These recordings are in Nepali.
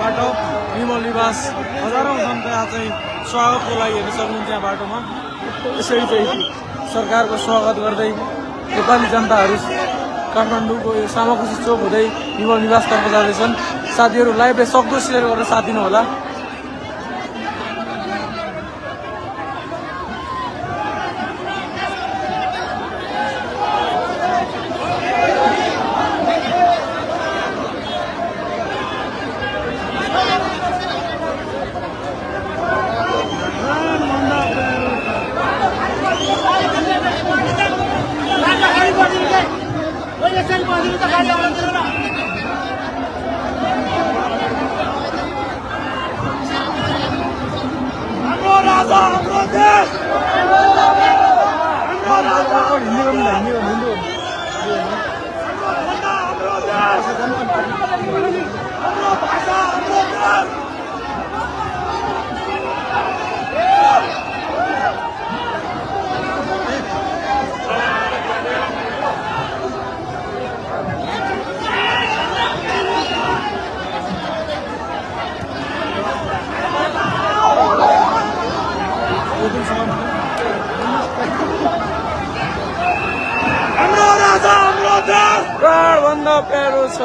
बाटो विमल निवास हजारौं जनता चाहिँ स्वागतको लागि हेर्न सक्नुहुन्छ यहाँ बाटोमा। यसरी चाहिँ सरकारको स्वागत गर्दै नेपाली जनताहरू काठमाडौँको यो सामाकुसी चोक हुँदै विमल निवासतर्फ जाँदैछन्। साथीहरू लाइभलाई सक्दो सेयर गरेर साथ दिनु होला। प्राणभन्दा प्यारो छ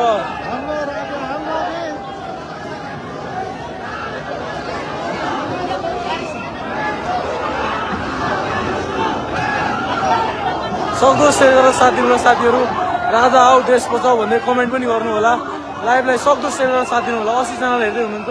सक्दो सेयर गरेर साथ दिनु साथीहरू। राजा आऊ देश बचाऊ भन्ने कमेन्ट पनि गर्नु होला। लाइभलाई सक्दो सेयर गरेर साथ दिनु होला। 80 जनाले हेर्दै हुनुहुन्छ।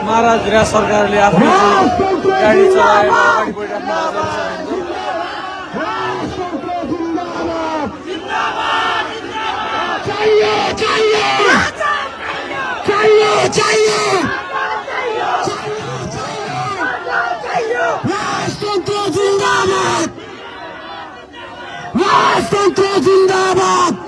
महाराज धिराज सरकारले आफ्नो गाडी चलाएर अगाडि बढिराख्नु राजतन्त्र जिन्दाबाद।